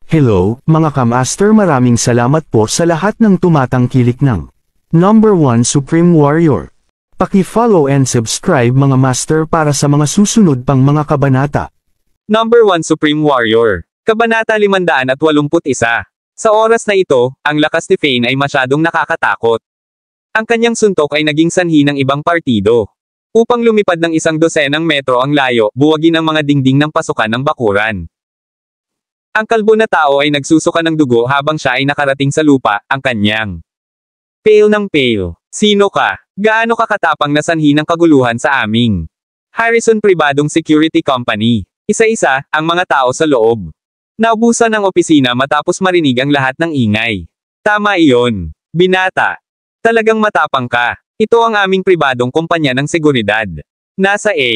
Hello, mga kamaster, maraming salamat po sa lahat ng tumatangkilik ng Number 1 Supreme Warrior. Paki-follow and subscribe mga master para sa mga susunod pang mga kabanata. Number 1 Supreme Warrior. Kabanata 581. Sa oras na ito, ang lakas ni Fane ay masyadong nakakatakot. Ang kanyang suntok ay naging sanhi ng ibang partido. Upang lumipad ng 12 metro ang layo, buwagin ang mga dingding ng pasukan ng bakuran. Ang kalbo na tao ay nagsusuka ng dugo habang siya ay nakarating sa lupa, ang kanyang pale ng pale. Sino ka? Gaano ka katapang na sanhi ng kaguluhan sa aming Harrison Pribadong Security Company? Isa-isa, ang mga tao sa loob. Naubusan ang opisina matapos marinig ang lahat ng ingay. Tama iyon. Binata. Talagang matapang ka. Ito ang aming pribadong kumpanya ng seguridad. Nasa A.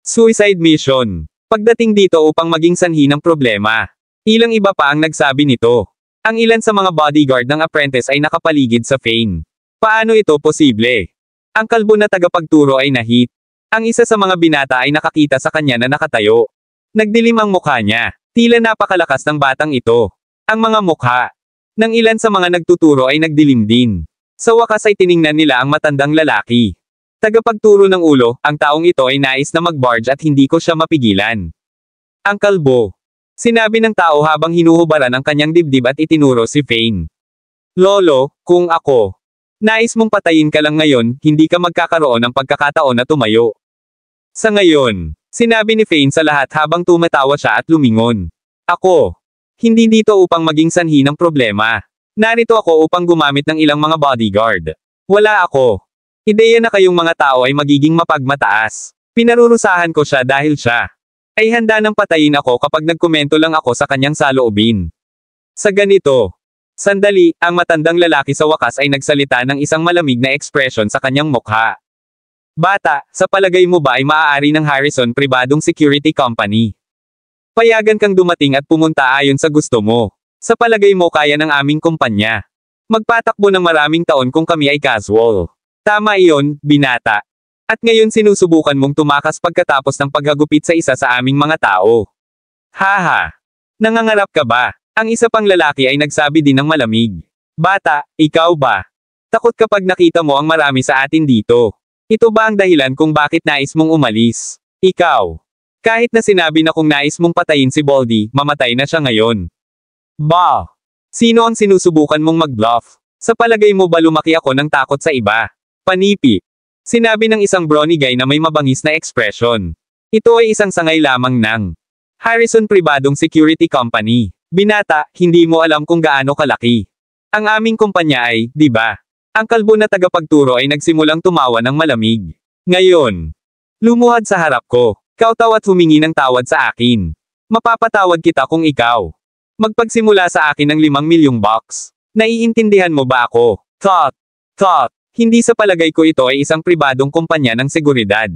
Suicide mission. Pagdating dito upang maging sanhi ng problema. Ilang iba pa ang nagsabi nito. Ang ilan sa mga bodyguard ng apprentice ay nakapaligid sa Fane. Paano ito posible? Ang kalbo na tagapagturo ay nahit. Ang isa sa mga binata ay nakakita sa kanya na nakatayo. Nagdilim ang mukha niya. Tila napakalakas ng batang ito. Ang mga mukha ng ilan sa mga nagtuturo ay nagdilim din. Sa wakas ay tiningnan nila ang matandang lalaki. Tagapagturo ng ulo, ang taong ito ay nais na mag-barge at hindi ko siya mapigilan. Ang kalbo. Sinabi ng tao habang hinuhubaran ang kanyang dibdib at itinuro si Fane. Lolo, kung ako nais mong patayin ka lang ngayon, hindi ka magkakaroon ng pagkakataon na tumayo. Sa ngayon, sinabi ni Fane sa lahat habang tumatawa siya at lumingon. Ako. Hindi dito upang maging sanhi ng problema. Narito ako upang gumamit ng ilang mga bodyguard. Wala ako. Ideya na kayong mga tao ay magiging mapagmataas. Pinarurusahan ko siya dahil siya ay handa nang patayin ako kapag nagkomento lang ako sa kanyang saloobin. Sa ganito. Sandali, ang matandang lalaki sa wakas ay nagsalita ng isang malamig na ekspresyon sa kanyang mukha. Bata, sa palagay mo ba ay maaari ng Harrison Pribadong Security Company? Payagan kang dumating at pumunta ayon sa gusto mo. Sa palagay mo kaya ng aming kumpanya. Magpatakbo ng maraming taon kung kami ay casual. Tama iyon, binata. At ngayon sinusubukan mong tumakas pagkatapos ng paghagupit sa isa sa aming mga tao. Haha. Nangangarap ka ba? Ang isa pang lalaki ay nagsabi din ng malamig. Bata, ikaw ba? Takot kapag nakita mo ang marami sa atin dito. Ito ba ang dahilan kung bakit nais mong umalis? Ikaw. Kahit na sinabi na kung nais mong patayin si Baldy, mamatay na siya ngayon. Ba! Sino ang sinusubukan mong mag-bluff? Sa palagay mo ba lumaki ako ng takot sa iba? Panipi. Sinabi ng isang brawny guy na may mabangis na ekspresyon. Ito ay isang sangay lamang ng Harrison Pribadong Security Company. Binata, hindi mo alam kung gaano kalaki. Ang aming kumpanya ay, di ba? Ang kalbo na tagapagturo ay nagsimulang tumawa ng malamig. Ngayon, lumuhad sa harap ko. Kautaw at humingi ng tawad sa akin. Mapapatawad kita kung ikaw magpagsimula sa akin ng 5 milyong bucks. Naiintindihan mo ba ako? Thought. Hindi sa palagay ko ito ay isang pribadong kumpanya ng seguridad.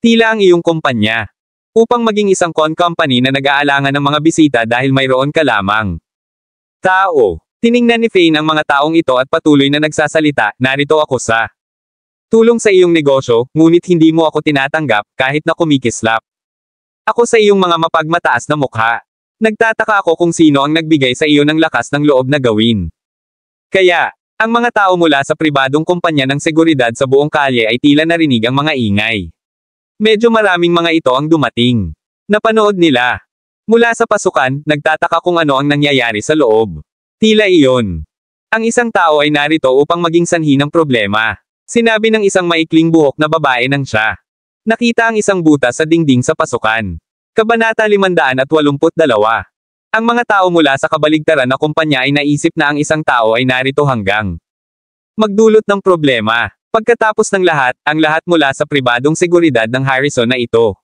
Tila ang iyong kumpanya. Upang maging isang con company na nag-aalangan ng mga bisita dahil mayroon ka lamang. Tao. Tiningnan ni Fane ang mga taong ito at patuloy na nagsasalita, narito ako sa tulong sa iyong negosyo, ngunit hindi mo ako tinatanggap, kahit na kumikislap ako sa iyong mga mapagmataas na mukha. Nagtataka ako kung sino ang nagbigay sa iyo ng lakas ng loob na gawin. Kaya, ang mga tao mula sa pribadong kumpanya ng seguridad sa buong kalye ay tila narinig ang mga ingay. Medyo maraming mga ito ang dumating. Napanood nila. Mula sa pasukan, nagtataka kung ano ang nangyayari sa loob. Tila iyon. Ang isang tao ay narito upang maging sanhi ng problema. Sinabi ng isang maikling buhok na babae nang siya nakita ang isang butas sa dingding sa pasukan. Kabanata 582. Ang mga tao mula sa kabaligtaran na kumpanya ay naisip na ang isang tao ay narito hanggang magdulot ng problema. Pagkatapos ng lahat, ang lahat mula sa pribadong seguridad ng Harrison na ito.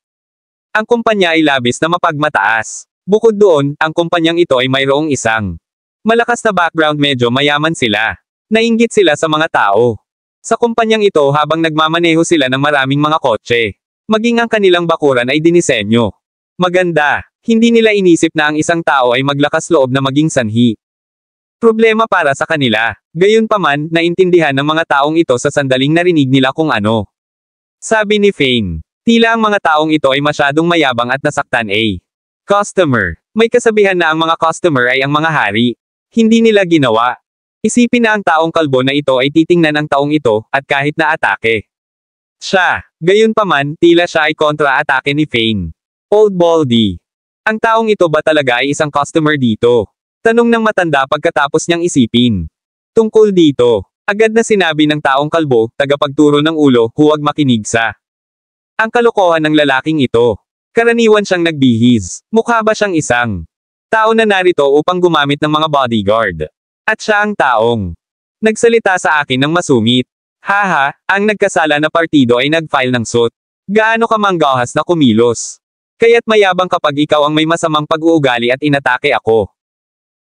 Ang kumpanya ay labis na mapagmataas. Bukod doon, ang kumpanyang ito ay mayroong isang malakas na background, medyo mayaman sila. Nainggit sila sa mga tao sa kumpanyang ito habang nagmamaneho sila ng maraming mga kotse. Maging ang kanilang bakuran ay dinisenyo maganda. Hindi nila inisip na ang isang tao ay maglakas loob na maging sanhi. Problema para sa kanila. Gayunpaman, naintindihan ng mga taong ito sa sandaling narinig nila kung ano. Sabi ni Fane. Tila ang mga taong ito ay masyadong mayabang at nasaktan. Customer. May kasabihan na ang mga customer ay ang mga hari. Hindi nila ginawa. Isipin na ang taong kalbo na ito ay titingnan ang taong ito, at kahit na atake siya. Gayunpaman, tila siya ay kontra-atake ni Fane. Old Baldy. Ang taong ito ba talaga ay isang customer dito? Tanong ng matanda pagkatapos niyang isipin. Tungkol dito, agad na sinabi ng taong kalbo, tagapagturo ng ulo, huwag makinig sa ang kalokohan ng lalaking ito. Karaniwan siyang nagbihis. Mukha ba siyang isang tao na narito upang gumamit ng mga bodyguard? At siya ang taong nagsalita sa akin ng masungit. Haha, ang nagkasala na partido ay nag-file ng suit. Gaano ka manggahas na kumilos? Kaya't mayabang kapag ikaw ang may masamang pag-uugali at inatake ako.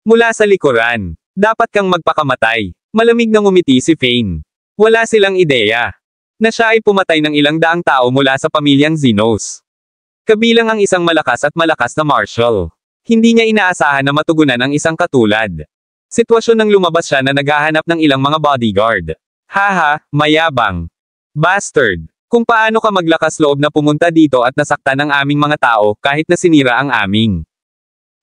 Mula sa likuran, dapat kang magpakamatay. Malamig na ngumiti si Fane. Wala silang ideya na siya ay pumatay ng ilang daang tao mula sa pamilyang Xenos. Kabilang ang isang malakas na marshal. Hindi niya inaasahan na matugunan ang isang katulad sitwasyon nang lumabas siya na naghahanap ng ilang mga bodyguard. Haha, mayabang bastard. Kung paano ka maglakas loob na pumunta dito at nasaktan ang aming mga tao kahit na sinira ang aming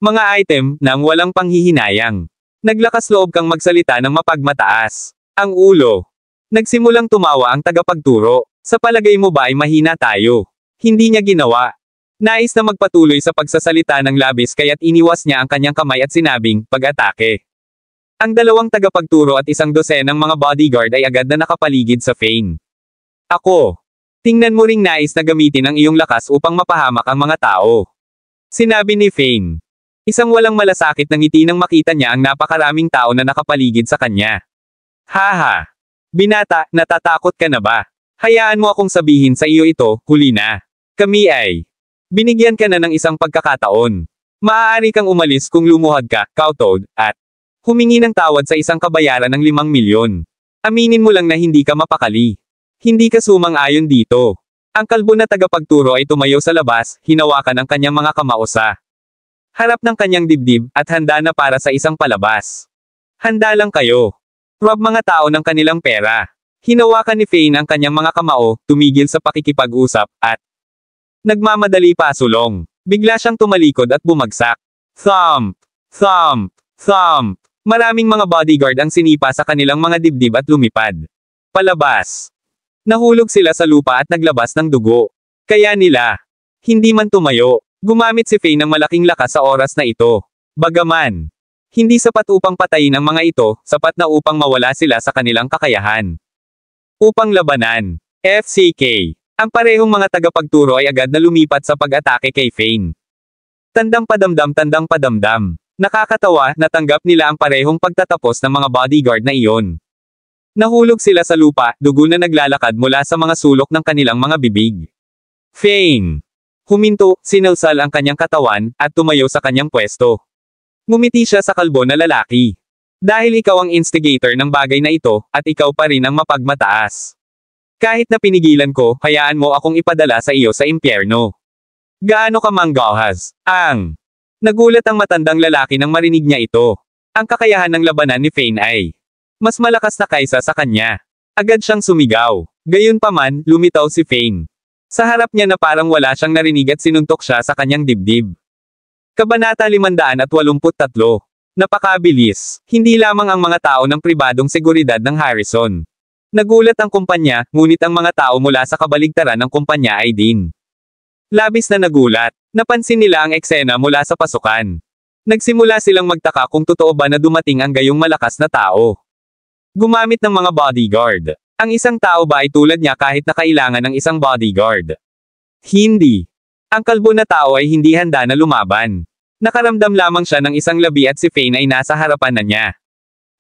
mga item nang walang panghihinayang. Naglakas loob kang magsalita ng mapagmataas. Ang ulo. Nagsimulang tumawa ang tagapagturo. Sa palagay mo ba ay mahina tayo? Hindi niya ginawa. Nais na magpatuloy sa pagsasalita ng labis kaya't iniwas niya ang kanyang kamay at sinabing, pag-atake. Ang dalawang tagapagturo at isang dosenang mga bodyguard ay agad na nakapaligid sa Fane. Ako. Tingnan mo ring nais na gamitin ang iyong lakas upang mapahamak ang mga tao. Sinabi ni Fane. Isang walang malasakit na ngiti nang makita niya ang napakaraming tao na nakapaligid sa kanya. Haha. Binata, natatakot ka na ba? Hayaan mo akong sabihin sa iyo ito, huli na. Kami ay binigyan ka na ng isang pagkakataon. Maaari kang umalis kung lumuhad ka, Cowtoad, at humingi ng tawad sa isang kabayaran ng 5 milyon. Aminin mo lang na hindi ka mapakali. Hindi ka sumang-ayon dito. Ang kalbo na tagapagturo ay tumayo sa labas, hinawakan ang kanyang mga kamao sa harap ng kanyang dibdib, at handa na para sa isang palabas. Handa lang kayo. Rob mga tao ng kanilang pera. Hinawakan ni Fane ang kanyang mga kamao, tumigil sa pakikipag-usap, at nagmamadali pasulong. Bigla siyang tumalikod at bumagsak. Thump! Thump! Thump! Maraming mga bodyguard ang sinipa sa kanilang mga dibdib at lumipad palabas. Nahulog sila sa lupa at naglabas ng dugo. Kaya nila hindi man tumayo. Gumamit si Fane ng malaking lakas sa oras na ito. Bagaman hindi sapat upang patayin ang mga ito, sapat na upang mawala sila sa kanilang kakayahan. Upang labanan. FCK. Ang parehong mga tagapagturo ay agad na lumipat sa pag-atake kay Fane. Tandang padamdam. Nakakatawa, natanggap nila ang parehong pagtatapos ng mga bodyguard na iyon. Nahulog sila sa lupa, dugo na naglalakad mula sa mga sulok ng kanilang mga bibig. Fane. Huminto, sinalsal ang kanyang katawan, at tumayo sa kanyang pwesto. Ngumiti siya sa kalbo na lalaki. Dahil ikaw ang instigator ng bagay na ito, at ikaw pa rin ang mapagmataas. Kahit na pinigilan ko, hayaan mo akong ipadala sa iyo sa impyerno. Gaano ka manggahas? Nagulat ang matandang lalaki nang marinig niya ito. Ang kakayahan ng labanan ni Fane ay mas malakas na kaysa sa kanya. Agad siyang sumigaw. Gayunpaman, lumitaw si Fane. Sa harap niya na parang wala siyang narinig at sinuntok siya sa kanyang dibdib. Kabanata 583. Napakabilis. Hindi lamang ang mga tao ng pribadong seguridad ng Harrison. Nagulat ang kumpanya, ngunit ang mga tao mula sa kabaligtaran ng kumpanya ay din labis na nagulat. Napansin nila ang eksena mula sa pasukan. Nagsimula silang magtaka kung totoo ba na dumating ang gayong malakas na tao. Gumamit ng mga bodyguard. Ang isang tao ba ay tulad niya kahit na kailangan ng isang bodyguard? Hindi. Ang kalbo na tao ay hindi handa na lumaban. Nakaramdam lamang siya ng isang labi at si Fane ay nasa harapan na niya.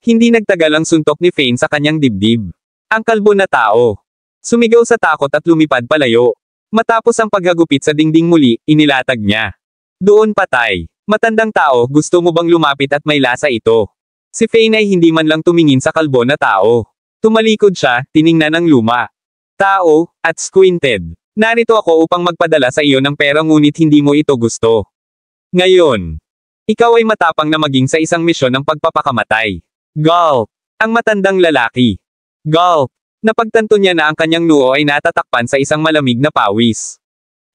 Hindi nagtagal ang suntok ni Fane sa kanyang dibdib. Ang kalbo na tao sumigaw sa takot at lumipad palayo. Matapos ang paghagupit sa dingding muli, inilatag niya. Doon patay. Matandang tao, gusto mo bang lumapit at may lasa ito? Si Fane ay hindi man lang tumingin sa kalbo na tao. Tumalikod siya, tiningnan ang luma tao, at squinted. Narito ako upang magpadala sa iyo ng pera ngunit hindi mo ito gusto. Ngayon, ikaw ay matapang na maging sa isang misyon ng pagpapakamatay. Gulp! Ang matandang lalaki. Gulp! Napagtanto niya na ang kanyang noo ay natatakpan sa isang malamig na pawis.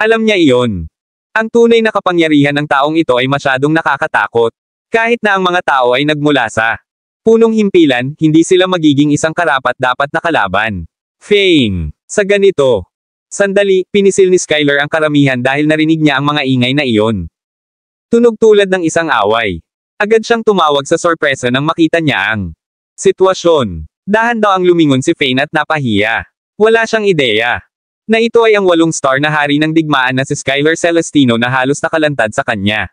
Alam niya iyon. Ang tunay na kapangyarihan ng taong ito ay masyadong nakakatakot. Kahit na ang mga tao ay nagmula sa punong himpilan, hindi sila magiging isang karapat-dapat na kalaban. Fane. Sa ganito. Sandali, pinisil ni Skyler ang karamihan dahil narinig niya ang mga ingay na iyon. Tunog tulad ng isang away. Agad siyang tumawag sa sorpresa nang makita niya ang sitwasyon. Dahan daw ang lumingon si Fane at napahiya. Wala siyang ideya na ito ay ang 8-star na hari ng digmaan na si Skyler Celestino na halos nakalantad sa kanya.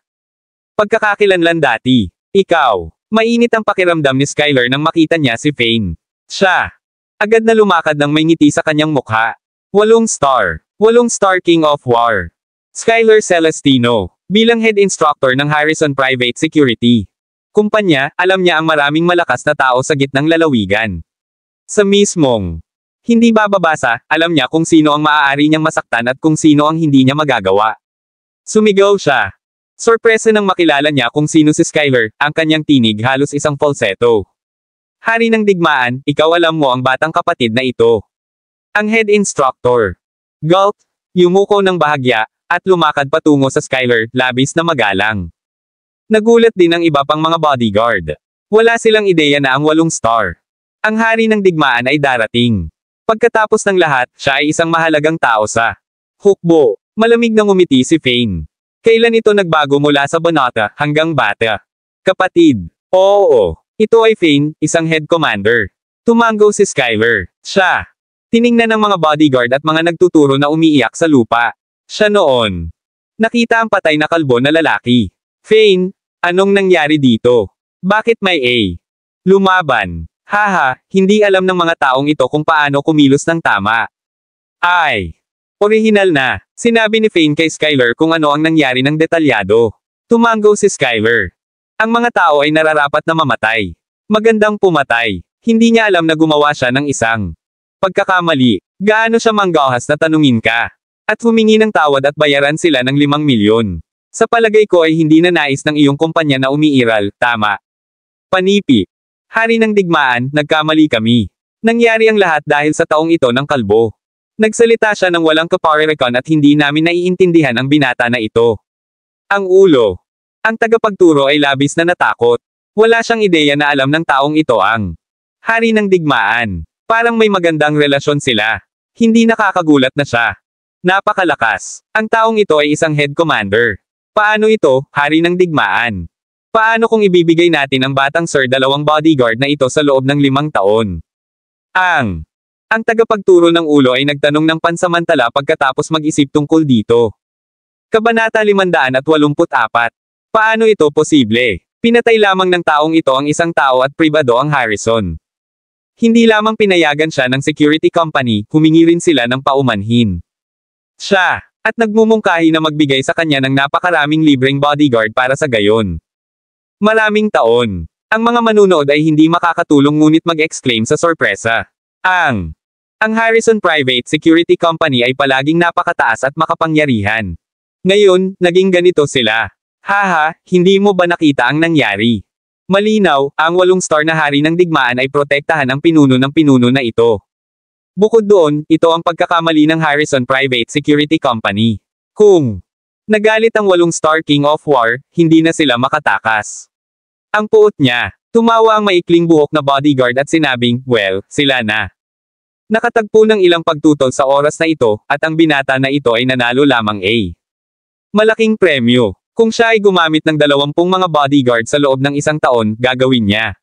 Pagkakakilanlan dati. Ikaw. Mainit ang pakiramdam ni Skyler nang makita niya si Fane. Siya. Agad na lumakad nang may ngiti sa kanyang mukha. 8-star. 8-star King of War. Skyler Celestino. Bilang head instructor ng Harrison Private Security Kumpanya, alam niya ang maraming malakas na tao sa gitnang lalawigan. Sa mismong hindi bababasa, alam niya kung sino ang maaari niyang masaktan at kung sino ang hindi niya magagawa. Sumigaw siya. Sorpresa nang makilala niya kung sino si Skyler, ang kanyang tinig halos isang falsetto. Hari ng digmaan, ikaw alam mo ang batang kapatid na ito. Ang head instructor. Gulp, yumuko ng bahagya, at lumakad patungo sa Skyler, labis na magalang. Nagulat din ang iba pang mga bodyguard. Wala silang ideya na ang 8-star. Ang hari ng digmaan ay darating. Pagkatapos ng lahat, siya ay isang mahalagang tao sa hukbo. Malamig na ngumiti si Fane. Kailan ito nagbago mula sa banata hanggang bata? Kapatid. Oo. Ito ay Fane, isang head commander. Tumango si Skyler. Siya. Tiningnan ng mga bodyguard at mga nagtuturo na umiiyak sa lupa. Siya noon. Nakita ang patay na kalbo na lalaki. Fane, anong nangyari dito? Bakit may A? Lumaban. Haha, hindi alam ng mga taong ito kung paano kumilos ng tama. Ay. Orihinal na. Sinabi ni Fane kay Skyler kung ano ang nangyari ng detalyado. Tumango si Skyler. Ang mga tao ay nararapat na mamatay. Magandang pumatay. Hindi niya alam na gumawa siya ng isang pagkakamali. Gaano siya manggahas na tanungin ka? At humingi ng tawad at bayaran sila ng 5 milyon. Sa palagay ko ay hindi na nais ng iyong kumpanya na umiiral, tama. Panipi. Hari ng digmaan, nagkamali kami. Nangyari ang lahat dahil sa taong ito ng kalbo. Nagsalita siya ng walang kaparerekon at hindi namin naiintindihan ang binata na ito. Ang ulo. Ang tagapagturo ay labis na natakot. Wala siyang ideya na alam ng taong ito ang hari ng digmaan. Parang may magandang relasyon sila. Hindi nakakagulat na siya. Napakalakas. Ang taong ito ay isang head commander. Paano ito, hari ng digmaan? Paano kung ibibigay natin ang batang sir 2 bodyguard na ito sa loob ng 5 taon? Ang tagapagturo ng ulo ay nagtanong ng pansamantala pagkatapos mag-isip tungkol dito. Kabanata 584. Paano ito posible? Pinatay lamang ng taong ito ang isang tao at pribado ang Harrison. Hindi lamang pinayagan siya ng security company, humingi rin sila ng paumanhin. Siya, at nagmumungkahi na magbigay sa kanya ng napakaraming libreng bodyguard para sa gayon. Maraming taon. Ang mga manunood ay hindi makakatulong ngunit mag-exclaim sa sorpresa. Ang Harrison Private Security Company ay palaging napakataas at makapangyarihan. Ngayon, naging ganito sila. Haha, hindi mo ba nakita ang nangyari? Malinaw, ang 8-star na hari ng digmaan ay protektahan ang pinuno ng pinuno na ito. Bukod doon, ito ang pagkakamali ng Harrison Private Security Company. Kung nagalit ang 8-star King of War, hindi na sila makatakas. Ang puot niya, tumawa ang maikling buhok na bodyguard at sinabing, well, sila na. Nakatagpo ng ilang pagtutol sa oras na ito, at ang binata na ito ay nanalo lamang A. Malaking premyo. Kung siya ay gumamit ng 20 mga bodyguard sa loob ng 1 taon, gagawin niya.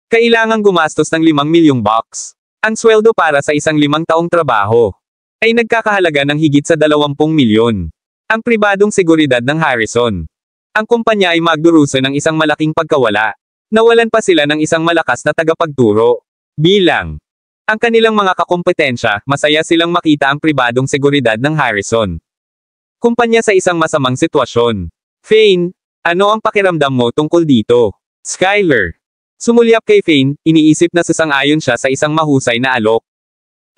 Kailangang gumastos ng 5 milyong bucks. Ang sweldo para sa isang 5 taong trabaho ay nagkakahalaga ng higit sa 20 milyon. Ang pribadong seguridad ng Harrison. Ang kumpanya ay magdurusa ng isang malaking pagkawala. Nawalan pa sila ng isang malakas na tagapagturo. Bilang ang kanilang mga kakompetensya, masaya silang makita ang pribadong seguridad ng Harrison. Kumpanya sa isang masamang sitwasyon. Fane, ano ang pakiramdam mo tungkol dito? Skyler. Sumulyap kay Fane, iniisip na sasang-ayon siya sa isang mahusay na alok.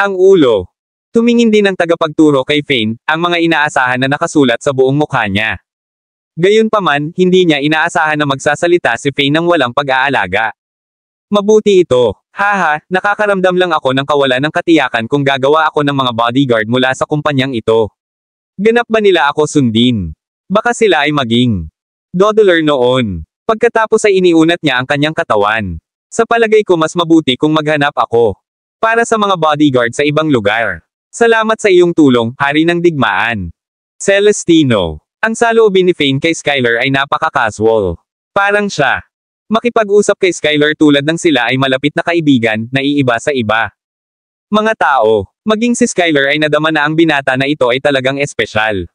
Ang ulo. Tumingin din ang tagapagturo kay Fane, ang mga inaasahan na nakasulat sa buong mukha niya. Gayunpaman, hindi niya inaasahan na magsasalita si Fane ng walang pag-aalaga. Mabuti ito. Haha, nakakaramdam lang ako ng kawalan ng katiyakan kung gagawa ako ng mga bodyguard mula sa kumpanyang ito. Ganap ba nila ako sundin? Baka sila ay maging dodler noon. Pagkatapos ay iniunat niya ang kanyang katawan. Sa palagay ko mas mabuti kung maghanap ako para sa mga bodyguard sa ibang lugar. Salamat sa iyong tulong, Hari ng Digmaan. Celestino. Ang saloobin ni Fane kay Skyler ay napaka-casual. Parang siya makipag-usap kay Skyler tulad ng sila ay malapit na kaibigan, na iiba sa iba. Mga tao, maging si Skyler ay nadama na ang binata na ito ay talagang espesyal.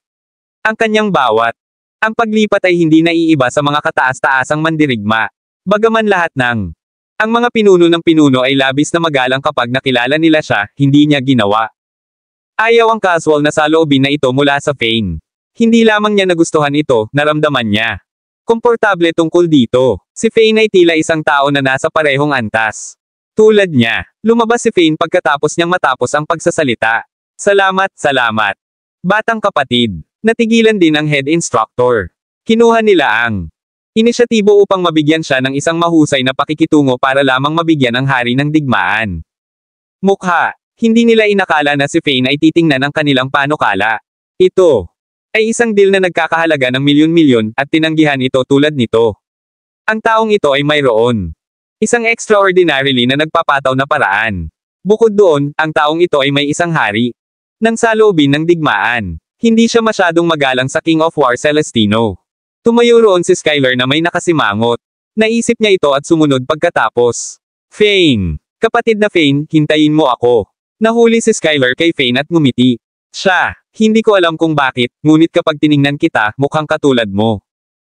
Ang kanyang bawat ang paglipat ay hindi naiiba sa mga kataas-taasang mandirigma. Bagaman lahat ng ang mga pinuno ng pinuno ay labis na magalang kapag nakilala nila siya, hindi niya ginawa. Ayaw ang casual na saloobin na ito mula sa Fane. Hindi lamang niya nagustuhan ito, naramdaman niya. Komportable tungkol dito. Si Fane ay tila isang tao na nasa parehong antas. Tulad niya, lumabas si Fane pagkatapos niyang matapos ang pagsasalita. Salamat, salamat. Batang kapatid. Natigilan din ang head instructor. Kinuha nila ang inisyatibo upang mabigyan siya ng isang mahusay na pakikitungo para lamang mabigyan ang hari ng digmaan. Mukha, hindi nila inakala na si Fane ay titingnan ang kanilang panukala. Ito ay isang deal na nagkakahalaga ng milyon-milyon at tinanggihan ito tulad nito. Ang taong ito ay mayroon isang extraordinarily na nagpapataw na paraan. Bukod doon, ang taong ito ay may isang hari ng saloobin ng digmaan. Hindi siya masyadong magalang sa King of War Celestino. Tumayo roon si Skyler na may nakasimangot. Naisip niya ito at sumunod pagkatapos. Fane. Kapatid na Fane, hintayin mo ako. Nahuli si Skyler kay Fane at ngumiti. Siya, hindi ko alam kung bakit, ngunit kapag tiningnan kita, mukhang katulad mo.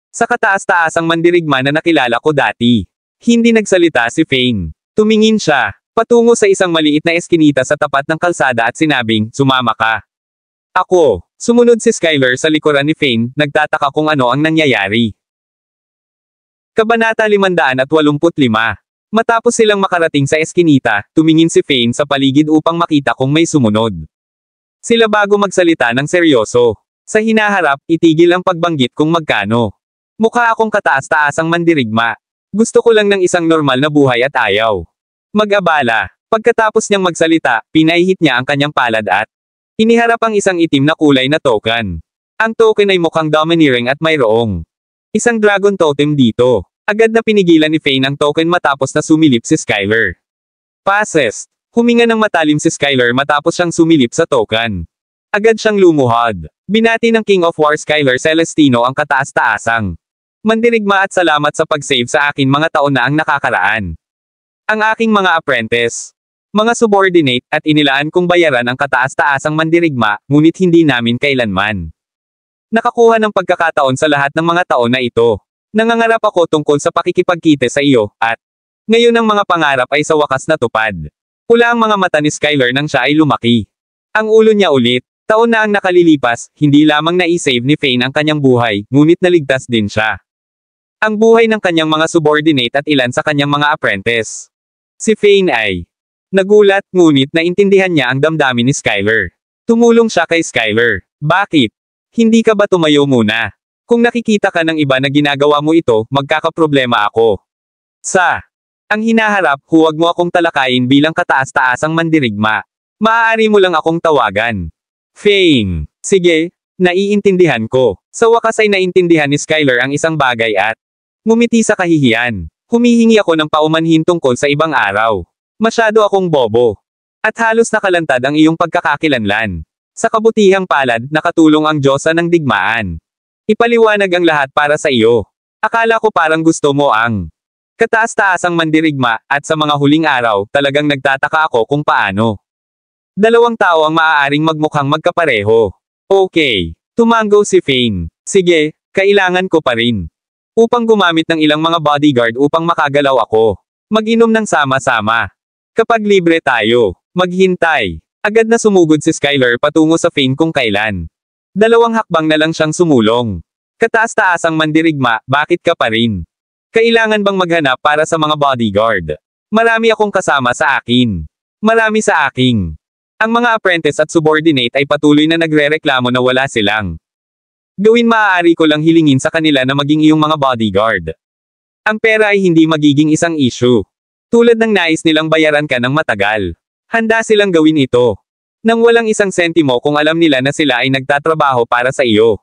Sa kataas-taasang mandirigma na nakilala ko dati. Hindi nagsalita si Fane. Tumingin siya, patungo sa isang maliit na eskinita sa tapat ng kalsada at sinabing, sumama ka. Ako. Sumunod si Skyler sa likuran ni Fane, nagtataka kung ano ang nangyayari. Kabanata 585. Matapos silang makarating sa eskinita, tumingin si Fane sa paligid upang makita kung may sumunod. Sila bago magsalita ng seryoso. Sa hinaharap, itigil ang pagbanggit kung magkano. Mukha akong kataas-taasang mandirigma. Gusto ko lang ng isang normal na buhay at ayaw mag-abala. Pagkatapos niyang magsalita, pinahihit niya ang kanyang palad at iniharap ang isang itim na kulay na token. Ang token ay mukhang domineering at mayroong isang dragon totem dito. Agad na pinigilan ni Fane ang token matapos na sumilip si Skyler. Passes. Huminga ng matalim si Skyler matapos siyang sumilip sa token. Agad siyang lumuhod. Binati ng King of War Skyler Celestino ang kataas-taasang mandirigma at salamat sa pag-save sa akin mga taon na ang nakakaraan. Ang aking mga apprentice, mga subordinate, at inilaan kong bayaran ang kataas-taasang mandirigma, ngunit hindi namin kailanman nakakuha ng pagkakataon sa lahat ng mga taon na ito. Nangangarap ako tungkol sa pakikipagkite sa iyo, at ngayon ang mga pangarap ay sa wakas natupad. Pula ang mga mata ni Skyler nang siya ay lumaki. Ang ulo niya ulit. Taon na ang nakalilipas, hindi lamang na-save ni Fane ang kanyang buhay, ngunit naligtas din siya ang buhay ng kanyang mga subordinate at ilan sa kanyang mga apprentice. Si Fane ay nagulat, ngunit naintindihan niya ang damdamin ni Skyler. Tumulong siya kay Skyler. Bakit? Hindi ka ba tumayo muna? Kung nakikita ka ng iba na ginagawa mo ito, magkakaproblema ako. Ang hinaharap, huwag mo akong talakayin bilang kataas-taasang mandirigma. Maaari mo lang akong tawagan Fane. Sige, naiintindihan ko. Sa wakas ay naintindihan ni Skyler ang isang bagay at ngumiti sa kahihiyan. Humihingi ako ng paumanhin tungkol sa ibang araw. Masyado akong bobo. At halos nakalantad ang iyong pagkakakilanlan. Sa kabutihang palad, nakatulong ang Diyosa ng digmaan. Ipaliwanag ang lahat para sa iyo. Akala ko parang gusto mo ang kataas-taasang mandirigma, at sa mga huling araw, talagang nagtataka ako kung paano dalawang tao ang maaaring magmukhang magkapareho. Okay. Tumango si Fane. Sige, kailangan ko pa rin. Upang gumamit ng ilang mga bodyguard upang makagalaw ako. Mag-inom ng sama-sama. Kapag libre tayo, maghintay. Agad na sumugod si Skyler patungo sa Fane kung kailan. 2 hakbang na lang siyang sumulong. Kataas-taasang mandirigma, bakit ka pa rin? Kailangan bang maghanap para sa mga bodyguard? Marami akong kasama sa akin. Marami sa aking. Ang mga apprentice at subordinate ay patuloy na nagrereklamo na wala silang gawin. Maaari ko lang hilingin sa kanila na maging iyong mga bodyguard. Ang pera ay hindi magiging isang issue. Tulad ng nais nilang bayaran ka ng matagal. Handa silang gawin ito nang walang isang sentimo kung alam nila na sila ay nagtatrabaho para sa iyo.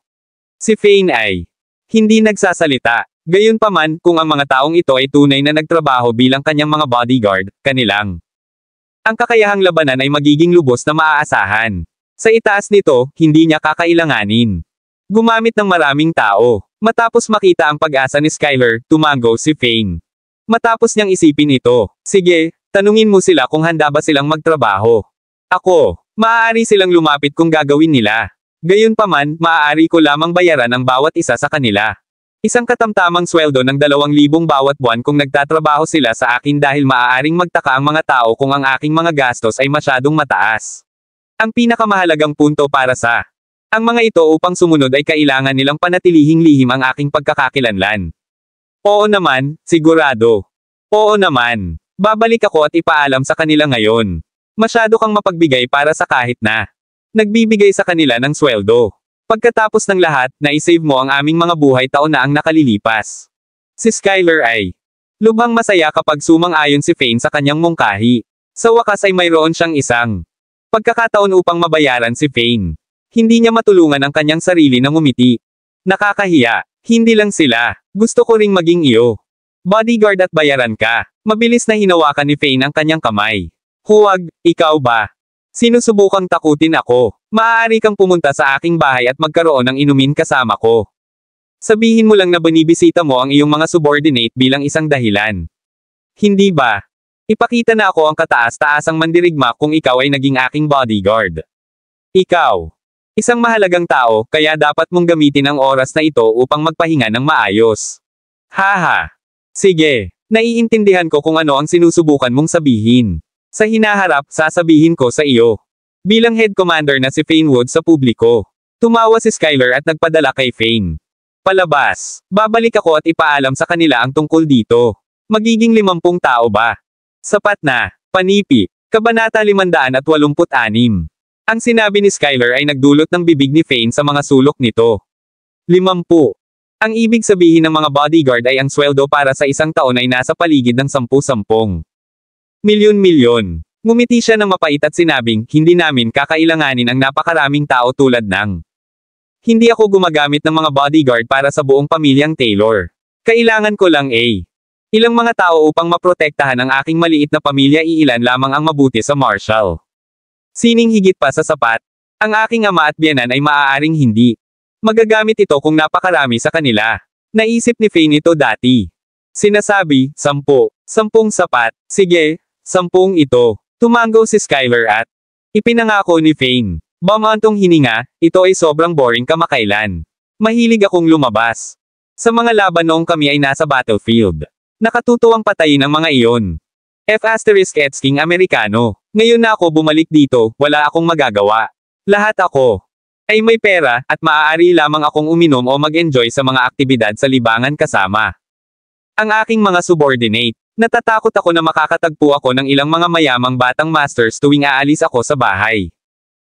Si Fane ay hindi nagsasalita. Gayunpaman, kung ang mga taong ito ay tunay na nagtrabaho bilang kanyang mga bodyguard, kanilang ang kakayahang labanan ay magiging lubos na maaasahan. Sa itaas nito, hindi niya kakailanganin gumamit ng maraming tao. Matapos makita ang pag-asa ni Skyler, tumango si Fane. Matapos niyang isipin ito, sige, tanungin mo sila kung handa ba silang magtrabaho. Ako, maaari silang lumapit kung gagawin nila. Gayunpaman, maaari ko lamang bayaran ang bawat isa sa kanila. Isang katamtamang sweldo ng 2,000 bawat buwan kung nagtatrabaho sila sa akin dahil maaaring magtaka ang mga tao kung ang aking mga gastos ay masyadong mataas. Ang pinakamahalagang punto para sa ang mga ito upang sumunod ay kailangan nilang panatilihing lihim ang aking pagkakakilanlan. Oo naman, sigurado. Oo naman. Babalik ako at ipaalam sa kanila ngayon. Masyado kang mapagbigay para sa kahit na nagbibigay sa kanila ng sweldo. Pagkatapos ng lahat, naisave mo ang aming mga buhay taon na ang nakalilipas. Si Skyler ay lubhang masaya kapag sumang-ayon si Fane sa kanyang mungkahi. Sa wakas ay mayroon siyang isang pagkakataon upang mabayaran si Fane. Hindi niya matulungan ang kanyang sarili na ngumiti. Nakakahiya. Hindi lang sila. Gusto ko ring maging iyo. Bodyguard at bayaran ka. Mabilis na hinawakan ni Fane ang kanyang kamay. Huwag, ikaw ba? Sinusubukang takutin ako. Maaari kang pumunta sa aking bahay at magkaroon ng inumin kasama ko. Sabihin mo lang na binibisita mo ang iyong mga subordinate bilang isang dahilan. Hindi ba? Ipakita na ako ang kataas-taasang mandirigma kung ikaw ay naging aking bodyguard. Ikaw. Isang mahalagang tao, kaya dapat mong gamitin ang oras na ito upang magpahinga ng maayos. Haha. Sige. Naiintindihan ko kung ano ang sinusubukan mong sabihin. Sa hinaharap, sasabihin ko sa iyo. Bilang head commander na si Fane Wood sa publiko. Tumawa si Skyler at nagpadala kay Fane. Palabas. Babalik ako at ipaalam sa kanila ang tungkol dito. Magiging 50 tao ba? Sapat na. Panipi. Kabanata 586. Ang sinabi ni Skyler ay nagdulot ng bibig ni Fane sa mga sulok nito. 50. Ang ibig sabihin ng mga bodyguard ay ang sweldo para sa isang taon ay nasa paligid ng 10-10 milyon-milyon. Ngumiti siya ng mapait at sinabing, hindi namin kakailanganin ang napakaraming tao tulad ng. Hindi ako gumagamit ng mga bodyguard para sa buong pamilyang Taylor. Kailangan ko lang ilang mga tao upang maprotektahan ang aking maliit na pamilya, iilan lamang ang mabuti sa Marshall. Sining higit pa sa sapat. Ang aking ama at biyenan ay maaaring hindi magagamit ito kung napakarami sa kanila. Naisip ni Fane ito dati. Sinasabi, 10. 10 sapat. Sige. 10 ito. Tumango si Skyler at ipinangako ni Fane. Bamantong hininga, ito ay sobrang boring kamakailan. Mahilig akong lumabas. Sa mga laban noong kami ay nasa battlefield. Nakatutuwang patayin ang mga iyon. F***ing Amerikano. Ngayon na ako bumalik dito, wala akong magagawa. Lahat ako ay may pera, at maaari lamang akong uminom o mag-enjoy sa mga aktibidad sa libangan kasama ang aking mga subordinate. Natatakot ako na makakatagpo ako ng ilang mga mayamang batang masters tuwing aalis ako sa bahay.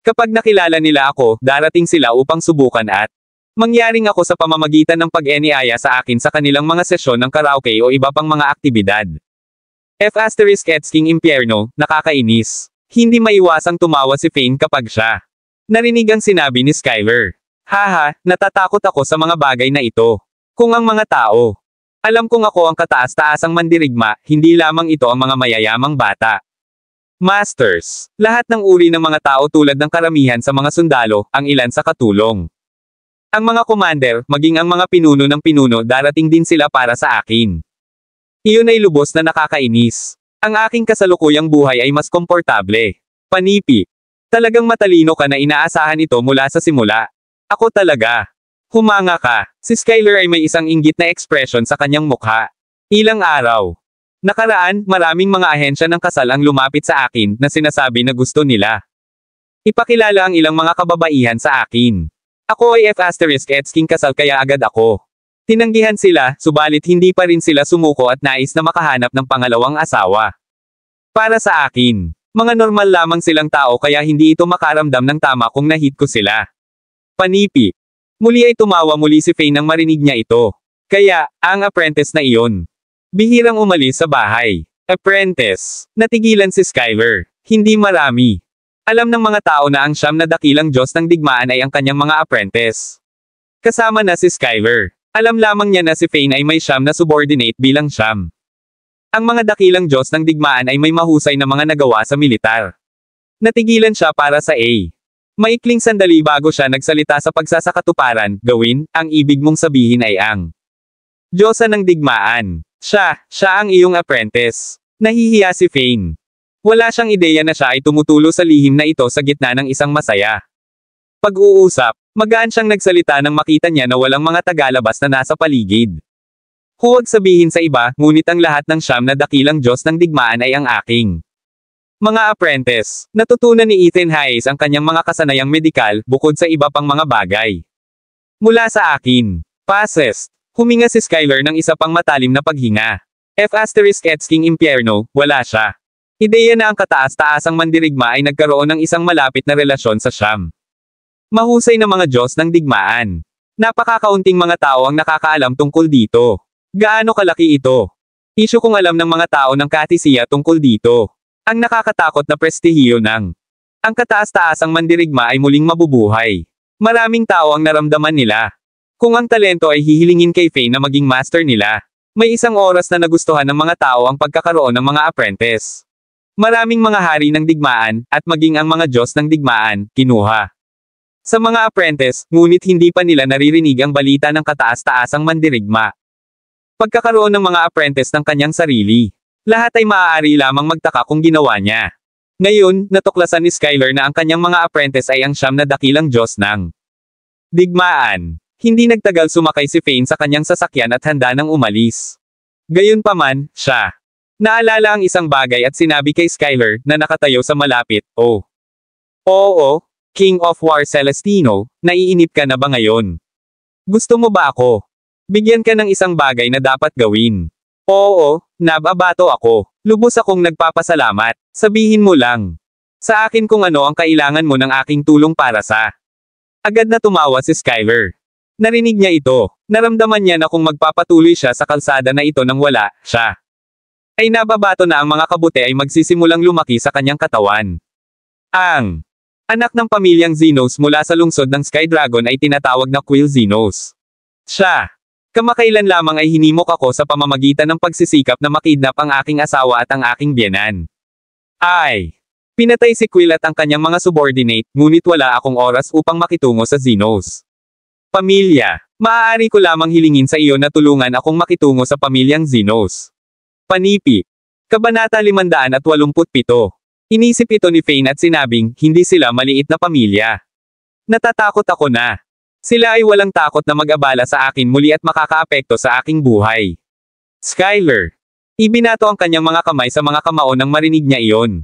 Kapag nakilala nila ako, darating sila upang subukan at mangyaring ako sa pamamagitan ng pag-eniaya sa akin sa kanilang mga sesyon ng karaoke o iba pang mga aktibidad. F***ing impyerno, nakakainis. Hindi maiwasang tumawa si Fane kapag siya narinig ang sinabi ni Skyler. Haha, natatakot ako sa mga bagay na ito. Kung ang mga tao alam kong ako ang kataas-taasang mandirigma, hindi lamang ito ang mga mayayamang bata. Masters. Lahat ng uri ng mga tao tulad ng karamihan sa mga sundalo, ang ilan sa katulong. Ang mga commander, maging ang mga pinuno ng pinuno, darating din sila para sa akin. Iyon ay lubos na nakakainis. Ang aking kasalukuyang buhay ay mas komportable. Panipi. Talagang matalino ka na inaasahan ito mula sa simula. Ako talaga. Humanga ka. Si Skyler ay may isang inggit na ekspresyon sa kanyang mukha. Ilang araw nakaraan, maraming mga ahensya ng kasal ang lumapit sa akin na sinasabi na gusto nila ipakilala ang ilang mga kababaihan sa akin. Ako ay F***ing kasal kaya agad ako tinanggihan sila, subalit hindi pa rin sila sumuko at nais na makahanap ng pangalawang asawa. Para sa akin, mga normal lamang silang tao kaya hindi ito makaramdam ng tama kung nahit ko sila. Panipi. Muli ay tumawa muli si Fane nang marinig niya ito. Kaya, ang apprentice na iyon. Bihirang umalis sa bahay. Apprentice. Natigilan si Skyler. Hindi marami. Alam ng mga tao na ang siyam na dakilang Diyos ng digmaan ay ang kanyang mga apprentice. Kasama na si Skyler. Alam lamang niya na si Fane ay may siyam na subordinate bilang siyam. Ang mga dakilang Diyos ng digmaan ay may mahusay na mga nagawa sa militar. Natigilan siya para sa A. Maikling sandali bago siya nagsalita sa pagsasakatuparan, gawin, ang ibig mong sabihin ay ang Diyosa ng digmaan. Siya ang iyong apprentice. Nahihiya si Fane. Wala siyang ideya na siya ay tumutulo sa lihim na ito sa gitna ng isang masaya pag-uusap. Magaan siyang nagsalita nang makita niya na walang mga tagalabas na nasa paligid. Huwag sabihin sa iba, ngunit ang lahat ng siyam na dakilang Diyos ng digmaan ay ang aking mga apprentice. Natutunan ni Ethan Hayes ang kanyang mga kasanayang medikal, bukod sa iba pang mga bagay. Mula sa akin. Passes. Huminga si Skyler ng isa pang matalim na paghinga. King Impierno, wala siya. Ideya na ang kataas-taasang mandirigma ay nagkaroon ng isang malapit na relasyon sa siyam mahusay na mga Diyos ng digmaan. Napakakaunting mga tao ang nakakaalam tungkol dito. Gaano kalaki ito? Isyu kung alam ng mga tao ng katisiya tungkol dito. Ang nakakatakot na prestihiyo ng ang kataas-taasang mandirigma ay muling mabubuhay. Maraming tao ang naramdaman nila. Kung ang talento ay hihilingin kay Fane na maging master nila, may isang oras na nagustuhan ng mga tao ang pagkakaroon ng mga apprentice. Maraming mga hari ng digmaan, at maging ang mga Diyos ng digmaan, kinuha sa mga apprentice, ngunit hindi pa nila naririnig ang balita ng kataas-taasang mandirigma. Pagkakaroon ng mga apprentice ng kanyang sarili. Lahat ay maaari lamang magtaka kung ginawa niya. Ngayon, natuklasan ni Skyler na ang kanyang mga apprentice ay ang siyam na dakilang Diyos ng digmaan. Hindi nagtagal sumakay si Fane sa kanyang sasakyan at handa nang umalis. Gayunpaman, siya naalala ang isang bagay at sinabi kay Skyler na nakatayo sa malapit, "Oh. Oo, King of War Celestino, naiinip ka na ba ngayon? Gusto mo ba ako? Bigyan ka ng isang bagay na dapat gawin." "Oo, nababato ako. Lubos akong nagpapasalamat. Sabihin mo lang sa akin kung ano ang kailangan mo ng aking tulong para sa." Agad na tumawa si Skyler. Narinig niya ito. Naramdaman niya na kung magpapatuloy siya sa kalsada na ito nang wala siya, ay nababato na ang mga kabute ay magsisimulang lumaki sa kanyang katawan. Ang anak ng pamilyang Xenos mula sa lungsod ng Sky Dragon ay tinatawag na Quill Xenos. Siya. Kamakailan lamang ay hinimok ako sa pamamagitan ng pagsisikap na makidnap ang aking asawa at ang aking biyenan. Pinatay si Quill at ang kanyang mga subordinate, ngunit wala akong oras upang makitungo sa Xenos. Pamilya. Maaari ko lamang hilingin sa iyo na tulungan akong makitungo sa pamilyang Xenos. Panipi. Kabanata 587. Inisip ito ni Fane at sinabing, hindi sila maliit na pamilya. Natatakot ako na. Sila ay walang takot na mag-abala sa akin muli at makakaapekto sa aking buhay. Skyler. Ibinato ang kanyang mga kamay sa mga kamao nang marinig niya iyon.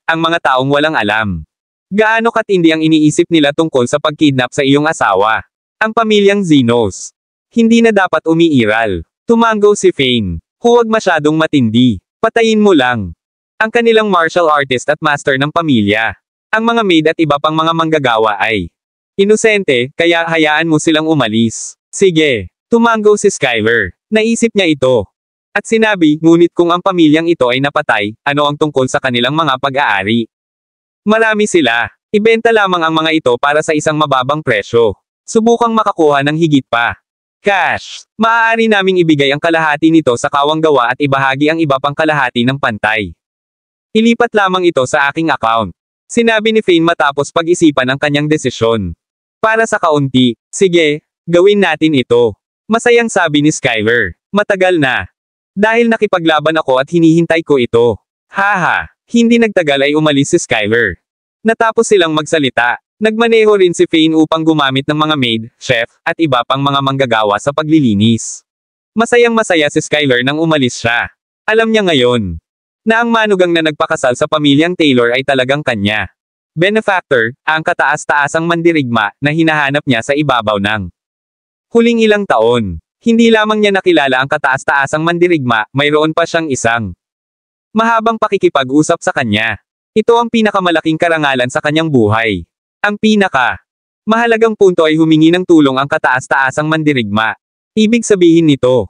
Ang mga taong walang alam. Gaano katindi ang iniisip nila tungkol sa pagkidnap sa iyong asawa. Ang pamilyang Xenos. Hindi na dapat umiiral. Tumango si Fane. Huwag masyadong matindi. Patayin mo lang ang kanilang martial artist at master ng pamilya. Ang mga maid at iba pang mga manggagawa ay inosente, kaya hayaan mo silang umalis. Sige. Tumango si Skyler. Naisip niya ito. At sinabi, ngunit kung ang pamilyang ito ay napatay, ano ang tungkol sa kanilang mga pag-aari? Marami sila. Ibenta lamang ang mga ito para sa isang mababang presyo. Subukang makakuha ng higit pa. Cash. Maaari naming ibigay ang kalahati nito sa kawanggawa at ibahagi ang iba pang kalahati ng pantay. Ilipat lamang ito sa aking account. Sinabi ni Fane matapos pag-isipan ang kanyang desisyon. Para sa kaunti, sige, gawin natin ito. Masayang sabi ni Skyler. Matagal na. Dahil nakipaglaban ako at hinihintay ko ito. Haha. Hindi nagtagal ay umalis si Skyler. Natapos silang magsalita. Nagmaneho rin si Fane upang gumamit ng mga maid, chef, at iba pang mga manggagawa sa paglilinis. Masayang masaya si Skyler nang umalis siya. Alam niya ngayon na ang manugang na nagpakasal sa pamilyang Taylor ay talagang kanya. Benefactor, ang kataas-taasang mandirigma na hinahanap niya sa ibabaw ng huling ilang taon. Hindi lamang niya nakilala ang kataas-taasang mandirigma, mayroon pa siyang isang mahabang pakikipag-usap sa kanya. Ito ang pinakamalaking karangalan sa kanyang buhay. Ang mahalagang punto ay humingi ng tulong ang kataas-taasang mandirigma. Ibig sabihin nito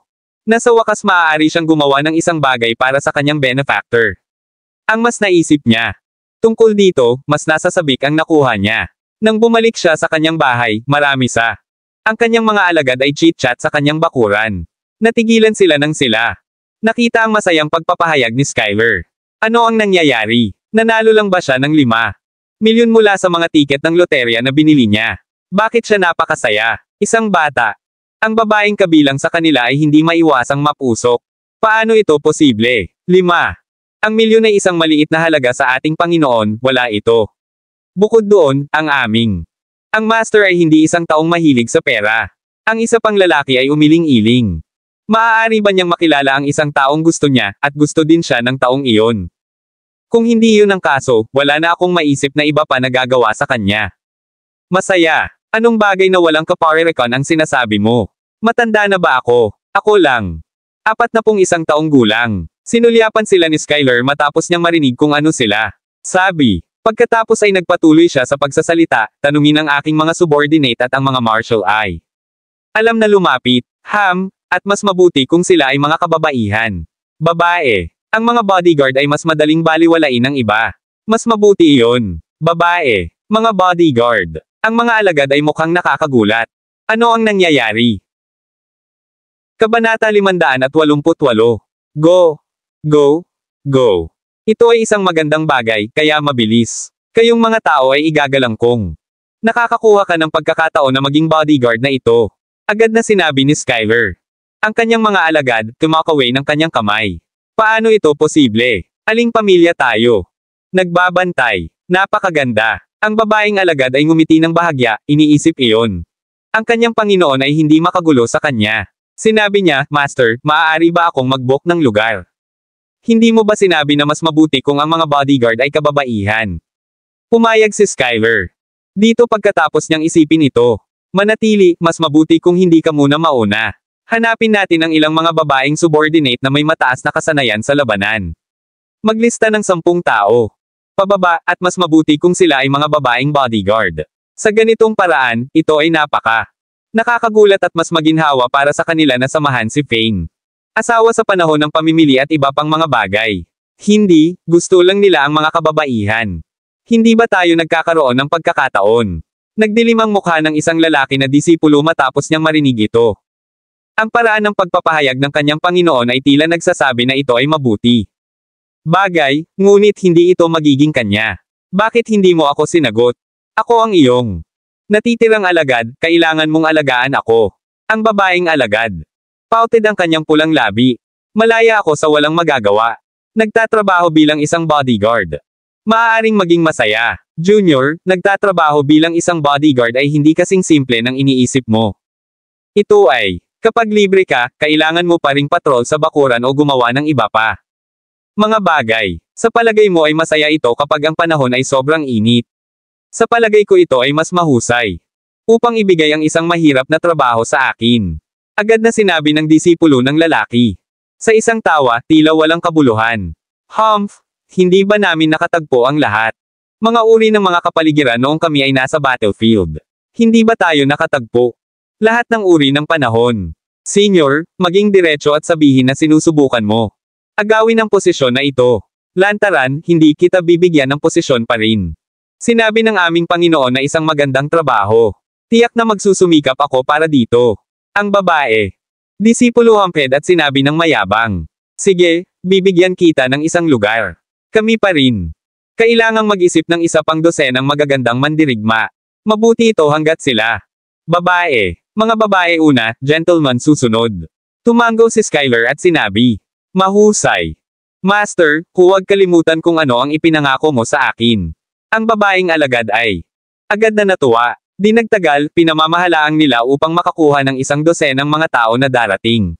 na sa wakas maaari siyang gumawa ng isang bagay para sa kanyang benefactor. Ang mas naisip niya tungkol dito, mas nasa sabik ang nakuha niya. Nang bumalik siya sa kanyang bahay, marami sa ang kanyang mga alagad ay chit-chat sa kanyang bakuran. Natigilan sila ng sila. Nakita ang masayang pagpapahayag ni Skyler. Ano ang nangyayari? Nanalo lang ba siya ng 5 milyon mula sa mga tiket ng loterya na binili niya? Bakit siya napakasaya? Isang bata. Ang babaeng kabilang sa kanila ay hindi maiwasang mapusok. Paano ito posible? 5. Ang milyon ay isang maliit na halaga sa ating Panginoon, wala ito. Bukod doon, ang aming. Ang master ay hindi isang taong mahilig sa pera. Ang isa pang lalaki ay umiling-iling. Maaari ba niyang makilala ang isang taong gusto niya, at gusto din siya ng taong iyon? Kung hindi iyon ang kaso, wala na akong maisip na iba pa na gagawa sa kanya. Masaya. Anong bagay na walang kaparerekon ang sinasabi mo? Matanda na ba ako? Ako lang. 41 taong gulang. Sinulyapan sila ni Skyler matapos niyang marinig kung ano sila. Sabi. Pagkatapos ay nagpatuloy siya sa pagsasalita, tanungin ang aking mga subordinate at ang mga marshal ay. Alam na lumapit, at mas mabuti kung sila ay mga kababaihan. Babae. Ang mga bodyguard ay mas madaling baliwalain ng iba. Mas mabuti iyon. Babae. Mga bodyguard. Ang mga alagad ay mukhang nakakagulat. Ano ang nangyayari? Kabanata 588. Go. Go. Go. Ito ay isang magandang bagay, kaya mabilis. Kayong mga tao ay igagalang kong. Nakakakuha ka ng pagkakataon na maging bodyguard na ito. Agad na sinabi ni Skyler. Ang kanyang mga alagad, tumakaway ng kanyang kamay. Paano ito posible? Aling pamilya tayo? Nagbabantay. Napakaganda. Ang babaeng alagad ay ngumiti ng bahagya, iniisip iyon. Ang kanyang Panginoon ay hindi makagulo sa kanya. Sinabi niya, Master, maaari ba akong mag-book ng lugar? Hindi mo ba sinabi na mas mabuti kung ang mga bodyguard ay kababaihan? Pumayag si Skyler. Dito pagkatapos niyang isipin ito. Manatili, mas mabuti kung hindi ka muna mauna. Hanapin natin ang ilang mga babaeng subordinate na may mataas na kasanayan sa labanan. Maglista ng 10 tao. Pababa, at mas mabuti kung sila ay mga babaeng bodyguard. Sa ganitong paraan, ito ay nakakagulat at mas maginhawa para sa kanila na samahan si Fane. Asawa sa panahon ng pamimili at iba pang mga bagay. Hindi, gusto lang nila ang mga kababaihan. Hindi ba tayo nagkakaroon ng pagkakataon? Nagdilim ang mukha ng isang lalaki na disipulo matapos niyang marinig ito. Ang paraan ng pagpapahayag ng kanyang Panginoon ay tila nagsasabi na ito ay mabuti. Bagay, ngunit hindi ito magiging kanya. Bakit hindi mo ako sinagot? Ako ang iyong natitirang alagad, kailangan mong alagaan ako. Ang babaeng alagad. Pouted ang kanyang pulang labi. Malaya ako sa walang magagawa. Nagtatrabaho bilang isang bodyguard. Maaaring maging masaya. Junior, nagtatrabaho bilang isang bodyguard ay hindi kasing simple ng iniisip mo. Ito ay, kapag libre ka, kailangan mo pa ring patrol sa bakuran o gumawa ng iba pa. Mga bagay. Sa palagay mo ay masaya ito kapag ang panahon ay sobrang init. Sa palagay ko ito ay mas mahusay. Upang ibigay ang isang mahirap na trabaho sa akin. Agad na sinabi ng disipulo ng lalaki. Sa isang tawa, tila walang kabuluhan. Hindi ba namin nakatagpo ang lahat? Mga uri ng mga kapaligiran noong kami ay nasa battlefield. Hindi ba tayo nakatagpo? Lahat ng uri ng panahon. Senior, maging diretso at sabihin na sinusubukan mo. Agawin ang posisyon na ito. Lantaran, hindi kita bibigyan ng posisyon pa rin. Sinabi ng aming Panginoon na isang magandang trabaho. Tiyak na magsusumikap ako para dito. Ang babae. Disipulo hamped at sinabi ng mayabang. Sige, bibigyan kita ng isang lugar. Kami pa rin. Kailangang mag-isip ng isa pang dosenang magagandang mandirigma. Mabuti ito hanggat sila. Babae. Mga babae una, gentleman susunod. Tumango si Skyler at sinabi. Mahusay. Master, huwag kalimutan kung ano ang ipinangako mo sa akin. Ang babaeng alagad ay agad na natuwa. Di nagtagal, pinamamahalaang nila upang makakuha ng isang dosenang mga tao na darating.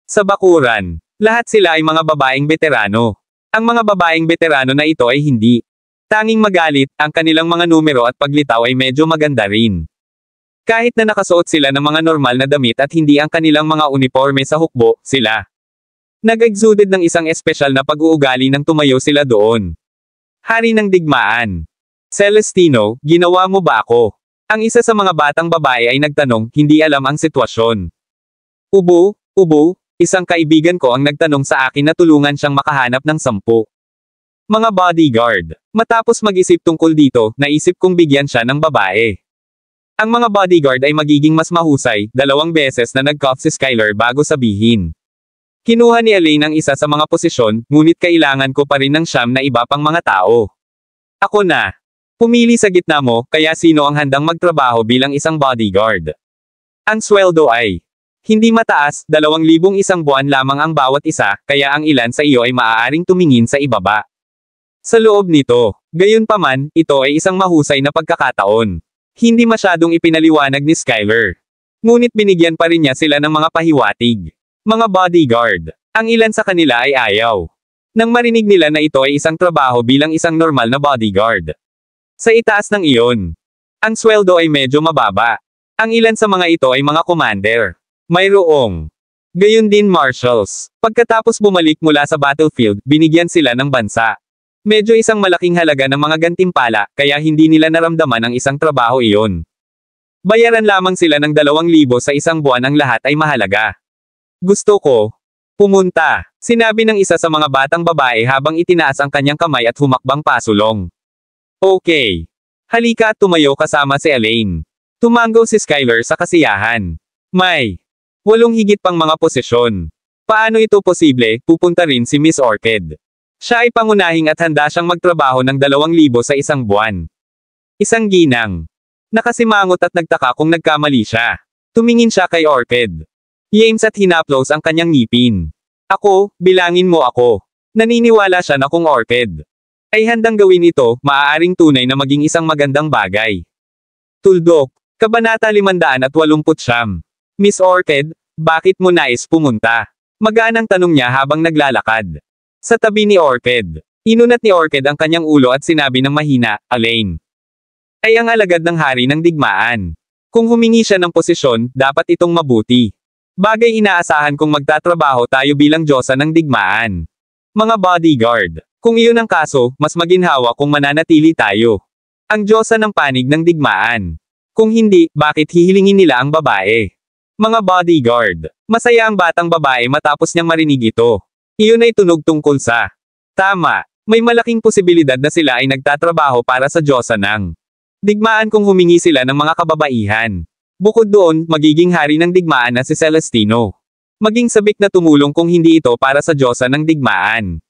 Sa bakuran, lahat sila ay mga babaeng veterano. Ang mga babaeng veterano na ito ay hindi tanging magalit, ang kanilang mga numero at paglitaw ay medyo maganda rin. Kahit na nakasuot sila ng mga normal na damit at hindi ang kanilang mga uniforme sa hukbo, sila nag-exuded ng isang espesyal na pag-uugali nang tumayo sila doon. Hari ng digmaan. Celestino, ginawa mo ba ako? Ang isa sa mga batang babae ay nagtanong, hindi alam ang sitwasyon. Ubo, isang kaibigan ko ang nagtanong sa akin na tulungan siyang makahanap ng 10 Mga bodyguard. Matapos mag-isip tungkol dito, naisip kong bigyan siya ng babae. Ang mga bodyguard ay magiging mas mahusay, 2 beses na nag-cough si Skyler bago sabihin. Kinuha ni Elaine ang isa sa mga posisyon, ngunit kailangan ko pa rin ng siyam na iba pang mga tao. Ako na. Pumili sa gitna mo, kaya sino ang handang magtrabaho bilang isang bodyguard? Ang sweldo ay hindi mataas, 2,000 isang buwan lamang ang bawat isa, kaya ang ilan sa iyo ay maaaring tumingin sa ibaba. Sa loob nito, gayunpaman, ito ay isang mahusay na pagkakataon. Hindi masyadong ipinaliwanag ni Skyler. Ngunit binigyan pa rin niya sila ng mga pahiwatig. Mga bodyguard. Ang ilan sa kanila ay ayaw. Nang marinig nila na ito ay isang trabaho bilang isang normal na bodyguard. Sa itaas ng iyon, ang sweldo ay medyo mababa. Ang ilan sa mga ito ay mga commander. Mayroong gayon din marshals. Pagkatapos bumalik mula sa battlefield, binigyan sila ng bansa. Medyo isang malaking halaga ng mga gantimpala, kaya hindi nila naramdaman ang isang trabaho iyon. Bayaran lamang sila ng 2,000 sa isang buwan, ang lahat ay mahalaga. Gusto ko pumunta, sinabi ng isa sa mga batang babae habang itinaas ang kanyang kamay at humakbang pasulong. Okay. Halika at tumayo kasama si Elaine. Tumanggaw si Skyler sa kasiyahan. May 8 higit pang mga posisyon. Paano ito posible? Pupunta rin si Miss Orchid. Siya ay pangunahing at handa siyang magtrabaho ng 2,000 sa isang buwan. Isang ginang. Nakasimangot at nagtaka kung nagkamali siya. Tumingin siya kay Orchid. James at hinaplos ang kanyang ngipin. Ako, bilangin mo ako. Naniniwala siya na kung Orchid ay handang gawin ito, maaaring tunay na maging isang magandang bagay. Tuldok. Kabanata 589. Miss Orchid, bakit mo nais pumunta? Magaan ang tanong niya habang naglalakad. Sa tabi ni Orchid. Inunat ni Orchid ang kanyang ulo at sinabi ng mahina, Elaine ay ang alagad ng hari ng digmaan. Kung humingi siya ng posisyon, dapat itong mabuti. Bagay inaasahan kung magtatrabaho tayo bilang Diyosa ng digmaan. Mga bodyguard. Kung iyon ang kaso, mas maginhawa kung mananatili tayo. Ang Diyosa ng panig ng digmaan. Kung hindi, bakit hihilingin nila ang babae? Mga bodyguard. Masaya ang batang babae matapos niyang marinig ito. Iyon ay tunog tungkol sa tama. May malaking posibilidad na sila ay nagtatrabaho para sa Diyosa ng digmaan kung humingi sila ng mga kababaihan. Bukod doon, magiging hari ng digmaan na si Celestino. Maging sabik na tumulong kung hindi ito para sa Diyosa ng digmaan.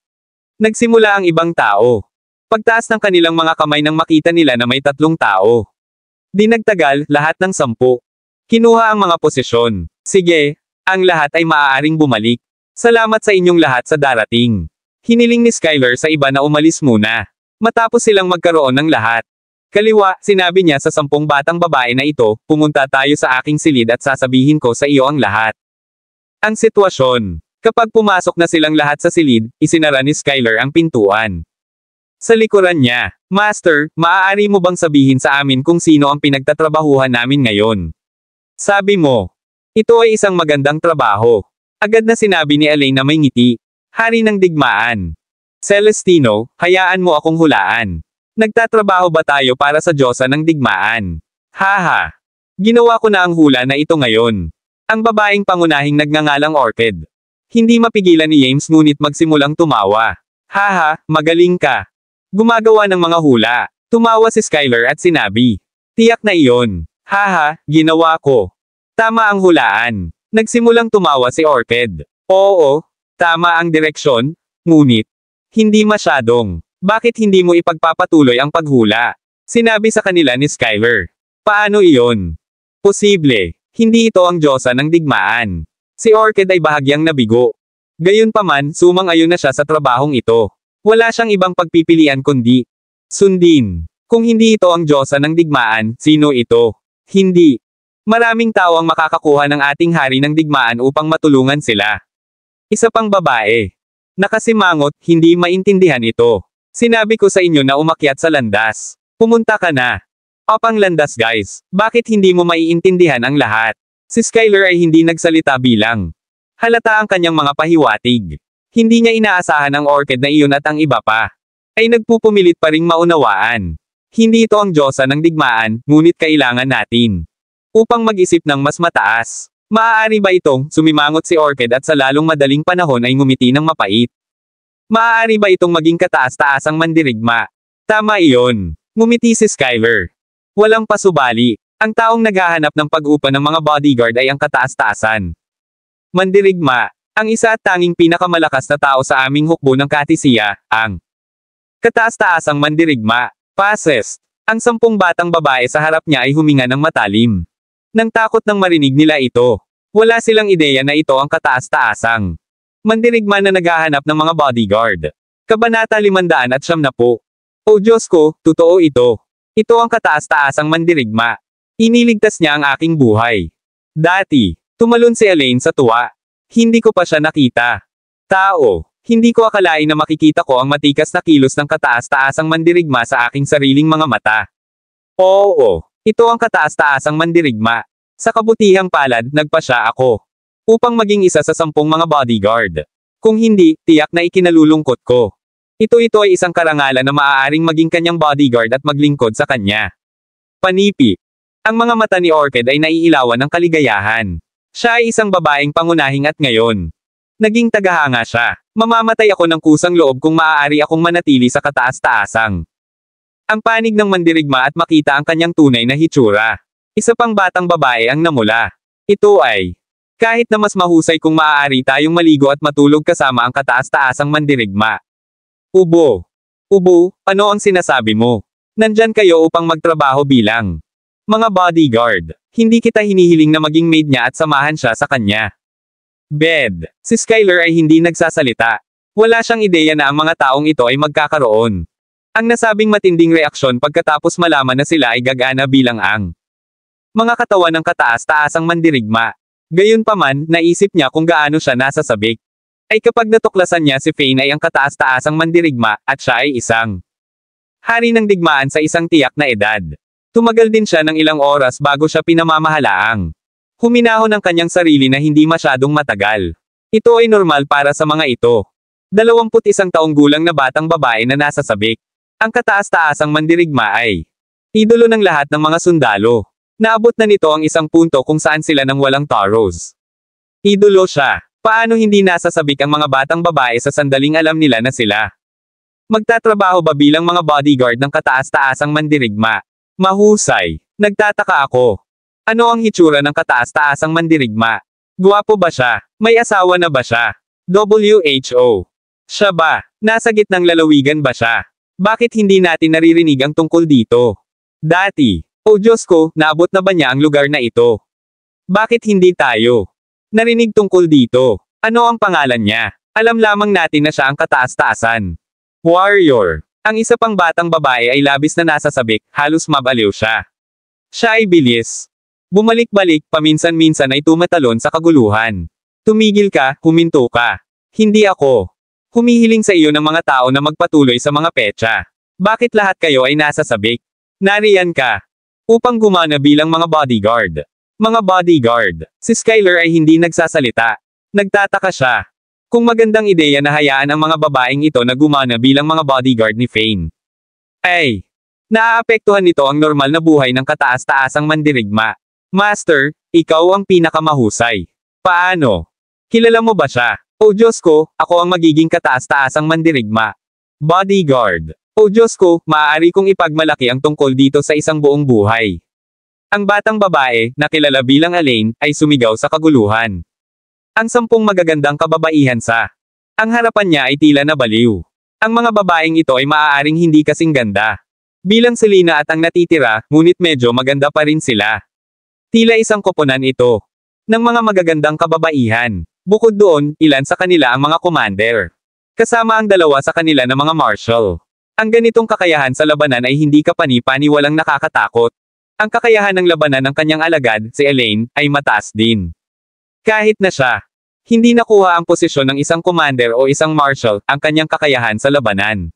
Nagsimula ang ibang tao. Pagtaas ng kanilang mga kamay nang makita nila na may 3 tao. Di nagtagal, lahat ng 10. Kinuha ang mga posisyon. Sige, ang lahat ay maaaring bumalik. Salamat sa inyong lahat sa darating. Hiniling ni Skyler sa iba na umalis muna. Matapos silang magkaroon ng lahat. Kaliwa, sinabi niya sa 10 batang babae na ito, pumunta tayo sa aking silid at sasabihin ko sa iyo ang lahat. Ang sitwasyon. Kapag pumasok na silang lahat sa silid, isinara ni Skyler ang pintuan. Sa likuran niya, Master, maaari mo bang sabihin sa amin kung sino ang pinagtatrabahuhan namin ngayon? Sabi mo, ito ay isang magandang trabaho. Agad na sinabi ni Elaine na may ngiti. Hari ng digmaan. Celestino, hayaan mo akong hulaan. Nagtatrabaho ba tayo para sa Diyosa ng digmaan? Haha. Ginawa ko na ang hula na ito ngayon. Ang babaeng pangunahing nagngangalang Orchid. Hindi mapigilan ni James ngunit magsimulang tumawa. Haha, magaling ka. Gumagawa ng mga hula. Tumawa si Skyler at sinabi. Tiyak na iyon. Haha, ginawa ko. Tama ang hulaan. Nagsimulang tumawa si Orchid. Oo, tama ang direksyon, ngunit hindi masyadong. Bakit hindi mo ipagpapatuloy ang paghula? Sinabi sa kanila ni Skyler. Paano iyon? Posible. Hindi ito ang Diyosa ng digmaan. Si Orchid ay bahagyang nabigo. Gayunpaman, sumang-ayon na siya sa trabahong ito. Wala siyang ibang pagpipilian kundi sundin. Kung hindi ito ang Diyosa ng digmaan, sino ito? Hindi. Maraming tao ang makakakuha ng ating hari ng digmaan upang matulungan sila. Isa pang babae. Nakasimangot, hindi maintindihan ito. Sinabi ko sa inyo na umakyat sa landas. Pumunta ka na. Opang landas guys, bakit hindi mo maiintindihan ang lahat? Si Skyler ay hindi nagsalita bilang halata ang kanyang mga pahiwatig. Hindi niya inaasahan ang Orchid na iyon at ang iba pa ay nagpupumilit pa ring maunawaan. Hindi ito ang Diyosa ng digmaan, ngunit kailangan natin upang mag-isip ng mas mataas. Maaari ba itong sumimangot si Orchid at sa lalong madaling panahon ay ngumiti ng mapait? Maaari ba itong maging kataas-taasang mandirigma? Tama iyon. Ngumiti si Skyler. Walang pasubali. Ang taong naghahanap ng pag-upa ng mga bodyguard ay ang kataas-taasan. Mandirigma, ang isa at tanging pinakamalakas na tao sa aming hukbo ng Katisiya, ang kataas-taasang mandirigma. Passes. Ang 10 batang babae sa harap niya ay huminga ng matalim. Nang takot nang marinig nila ito. Wala silang ideya na ito ang kataas-taasang mandirigma na naghahanap ng mga bodyguard. Kabanata 590. O Diyos ko, totoo ito. Ito ang kataas-taasang mandirigma. Iniligtas niya ang aking buhay. Dati, tumalon si Elaine sa tuwa. Hindi ko pa siya nakita. Tao, hindi ko akalain na makikita ko ang matikas na kilos ng kataas-taasang mandirigma sa aking sariling mga mata. Oo, ito ang kataas-taasang mandirigma. Sa kabutihang palad, nagpasya ako upang maging isa sa 10 mga bodyguard. Kung hindi, tiyak na ikinalulungkot ko. Ito ay isang karangalan na maaaring maging kanyang bodyguard at maglingkod sa kanya. Panipi. Ang mga mata ni Orchid ay naiilawan ng kaligayahan. Siya ay isang babaeng pangunahing at ngayon. Naging tagahanga siya. Mamamatay ako ng kusang loob kung maaari akong manatili sa kataas-taasang ang panig ng mandirigma at makita ang kanyang tunay na hitsura. Isa pang batang babae ang namula. Ito ay kahit na mas mahusay kung maaari tayong maligo at matulog kasama ang kataas-taasang mandirigma. Ubo. Ubo, ano ang sinasabi mo? Nandyan kayo upang magtrabaho bilang mga bodyguard. Hindi kita hinihiling na maging maid niya at samahan siya sa kanya. Bed. Si Skyler ay hindi nagsasalita. Wala siyang ideya na ang mga taong ito ay magkakaroon. Ang nasabing matinding reaksyon pagkatapos malaman na sila ay gagana bilang ang mga katawan ng kataas-taasang mandirigma. Gayunpaman, naisip niya kung gaano siya nasasabik. Ay kapag natuklasan niya si Fane ay ang kataas-taasang mandirigma, at siya ay isang hari ng digmaan sa isang tiyak na edad. Tumagal din siya ng ilang oras bago siya pinamamahalaang huminahon ang kanyang sarili na hindi masyadong matagal. Ito ay normal para sa mga ito. 21 taong gulang na batang babae na nasasabik. Ang kataas-taasang mandirigma ay idolo ng lahat ng mga sundalo. Naabot na nito ang isang punto kung saan sila nang walang taros. Idolo siya. Paano hindi nasasabik ang mga batang babae sa sandaling alam nila na sila magtatrabaho ba bilang mga bodyguard ng kataas-taasang mandirigma? Mahusay. Nagtataka ako. Ano ang hitsura ng kataas-taasang mandirigma? Guwapo ba siya? May asawa na ba siya? WHO. Siya ba? Nasa gitnang lalawigan ba siya? Bakit hindi natin naririnig ang tungkol dito? Dati. O Diyos ko, naabot na ba niya ang lugar na ito? Bakit hindi tayo narinig tungkol dito? Ano ang pangalan niya? Alam lamang natin na siya ang kataas-taasan. Warrior. Ang isa pang batang babae ay labis na nasasabik, halos mabaliw siya. Siya ay bilis. Bumalik-balik, paminsan-minsan ay tumatalon sa kaguluhan. Tumigil ka, huminto ka. Hindi ako humihiling sa iyo ng mga tao na magpatuloy sa mga petsa. Bakit lahat kayo ay nasasabik? Nariyan ka upang gumana bilang mga bodyguard. Mga bodyguard. Si Skyler ay hindi nagsasalita. Nagtataka siya. Kung magandang ideya na hayaan ang mga babaeng ito na gumana bilang mga bodyguard ni Fane. Ay, naaapektuhan nito ang normal na buhay ng kataas-taasang mandirigma. Master, ikaw ang pinakamahusay. Paano? Kilala mo ba siya? O Diyos ko, ako ang magiging kataas-taasang mandirigma. Bodyguard. O Diyos ko, maaari kong ipagmalaki ang tungkol dito sa isang buong buhay. Ang batang babae, na kilala bilang Elaine, ay sumigaw sa kaguluhan. Ang 10 magagandang kababaihan sa ang harapan niya ay tila nabaliw. Ang mga babaeng ito ay maaaring hindi kasing ganda bilang Selena at ang natitira, ngunit medyo maganda pa rin sila. Tila isang koponan ito ng mga magagandang kababaihan. Bukod doon, ilan sa kanila ang mga commander. Kasama ang 2 sa kanila na mga marshal. Ang ganitong kakayahan sa labanan ay hindi kapani-pani walang nakakatakot. Ang kakayahan ng labanan ng kanyang alagad, si Elaine, ay mataas din. Kahit na siya hindi nakuha ang posisyon ng isang commander o isang marshal, ang kanyang kakayahan sa labanan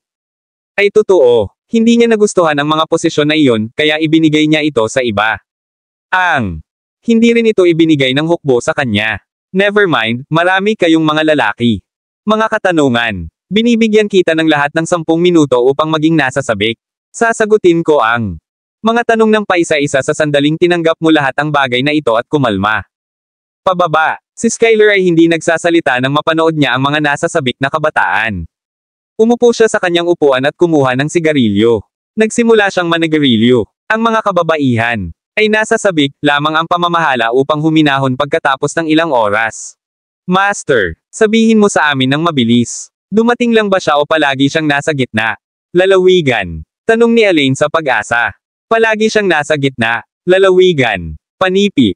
ay totoo. Hindi niya nagustuhan ang mga posisyon na iyon, kaya ibinigay niya ito sa iba. Hindi rin ito ibinigay ng hukbo sa kanya. Never mind, marami kayong mga lalaki. Mga katanungan. Binibigyan kita ng lahat ng 10 minuto upang maging nasasabik. Sasagutin ko ang mga tanong ng paisa-isa sa sandaling tinanggap mo lahat ang bagay na ito at kumalma. Pababa. Si Skyler ay hindi nagsasalita nang mapanood niya ang mga nasasabik na kabataan. Umupo siya sa kanyang upuan at kumuha ng sigarilyo. Nagsimula siyang manigarilyo. Ang mga kababaihan ay nasa sabik lamang ang pamamahala upang huminahon pagkatapos ng ilang oras. Master, sabihin mo sa amin ng mabilis. Dumating lang ba siya o palagi siyang nasa gitna? Lalawigan. Tanong ni Elaine sa Pag-asa. Palagi siyang nasa gitna. Lalawigan. Panipi.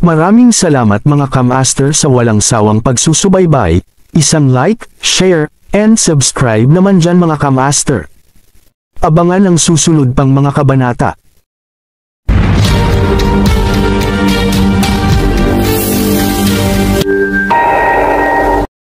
Maraming salamat mga ka-master sa walang sawang pagsusubaybay. Isang like, share, and subscribe naman dyan mga ka-master. Abangan ang susunod pang mga kabanata.